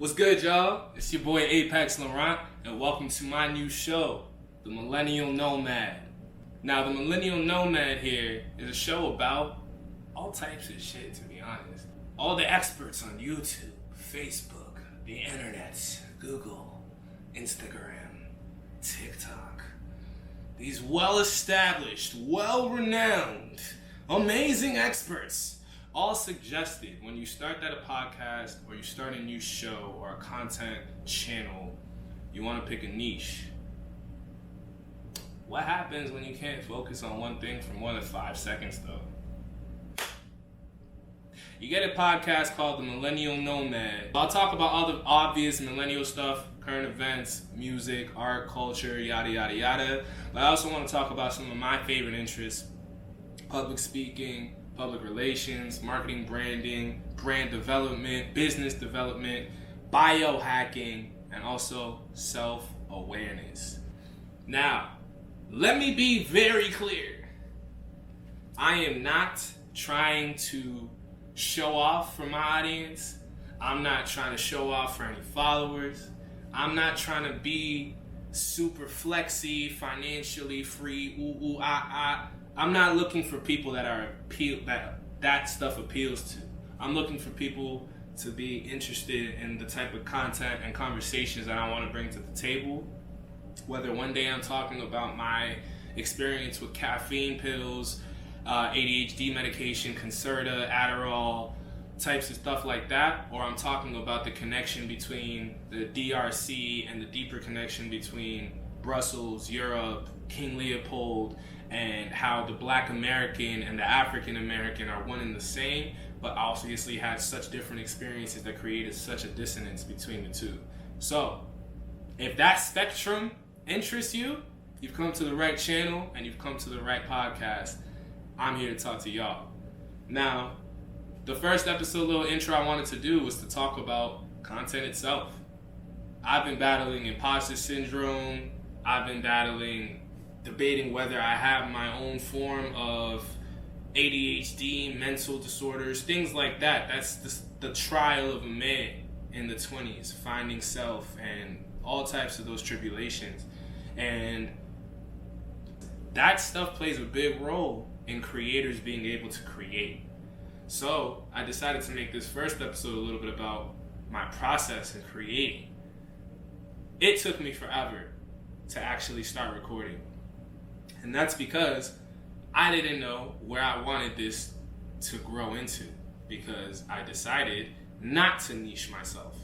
What's good, y'all? It's your boy Apex Laurent, and welcome to my new show, the Millennial Nomad. Now, the Millennial Nomad here is a show about all types of shit, to be honest. All the experts on YouTube, Facebook, the internet, Google, Instagram, TikTok. These well-established, well-renowned, amazing experts all suggested when you start a podcast or you start a new show or a content channel, you want to pick a niche. What happens when you can't focus on one thing for more than 5 seconds, though? You get a podcast called the Millennial Nomad. I'll talk about all the obvious millennial stuff, current events, music, art, culture, yada, yada, yada. But I also want to talk about some of my favorite interests: public speaking, public relations, marketing, branding, brand development, business development, biohacking, and also self-awareness. Now, let me be very clear. I am not trying to show off for my audience. I'm not trying to show off for any followers. I'm not trying to be super flexy, financially free, ooh, ah. I'm not looking for people that stuff appeals to. I'm looking for people to be interested in the type of content and conversations that I want to bring to the table. Whether one day I'm talking about my experience with caffeine pills, ADHD medication, Concerta, Adderall, types of stuff like that, or I'm talking about the connection between the DRC and the deeper connection between Brussels, Europe, King Leopold, and how the Black American and the African American are one and the same, but obviously had such different experiences that created such a dissonance between the two. So, if that spectrum interests you, you've come to the right channel and you've come to the right podcast. I'm here to talk to y'all. Now, the first episode little intro I wanted to do was to talk about content itself. I've been battling imposter syndrome. I've been debating whether I have my own form of ADHD, mental disorders, things like that. That's the trial of a man in the 20s, finding self and all types of those tribulations. And that stuff plays a big role in creators being able to create. So I decided to make this first episode a little bit about my process in creating. It took me forever to actually start recording. And that's because I didn't know where I wanted this to grow into, because I decided not to niche myself.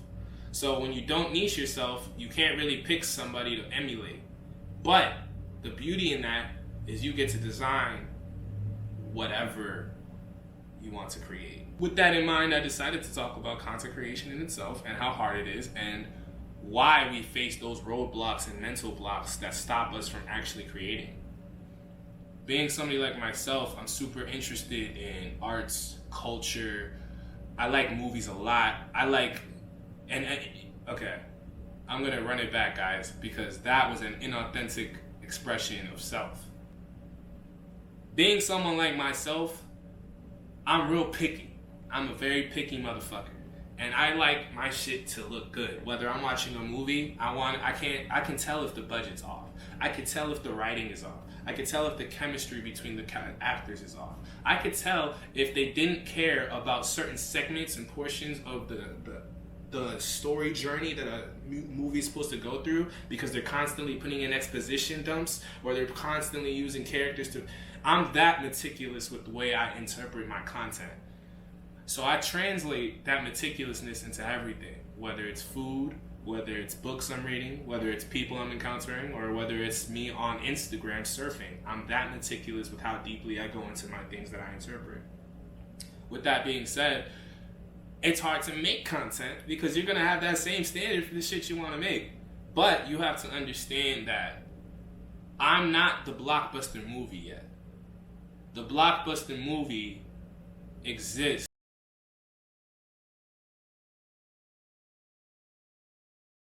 So when you don't niche yourself, you can't really pick somebody to emulate. But the beauty in that is you get to design whatever you want to create. With that in mind, I decided to talk about content creation in itself and how hard it is and why we face those roadblocks and mental blocks that stop us from actually creating. Being somebody like myself, I'm super interested in arts, culture. I like movies a lot. Okay, I'm gonna run it back, guys, because that was an inauthentic expression of self. Being someone like myself, I'm real picky. I'm a very picky motherfucker. And I like my shit to look good. Whether I'm watching a movie, I can tell if the budget's off. I can tell if the writing is off. I can tell if the chemistry between the actors is off. I could tell if they didn't care about certain segments and portions of the story journey that a movie is supposed to go through, because they're constantly putting in exposition dumps or they're constantly using characters to... I'm that meticulous with the way I interpret my content. So I translate that meticulousness into everything, whether it's food, whether it's books I'm reading, whether it's people I'm encountering, or whether it's me on Instagram surfing. I'm that meticulous with how deeply I go into my things that I interpret. With that being said, it's hard to make content because you're going to have that same standard for the shit you want to make. But you have to understand that I'm not the blockbuster movie yet. The blockbuster movie exists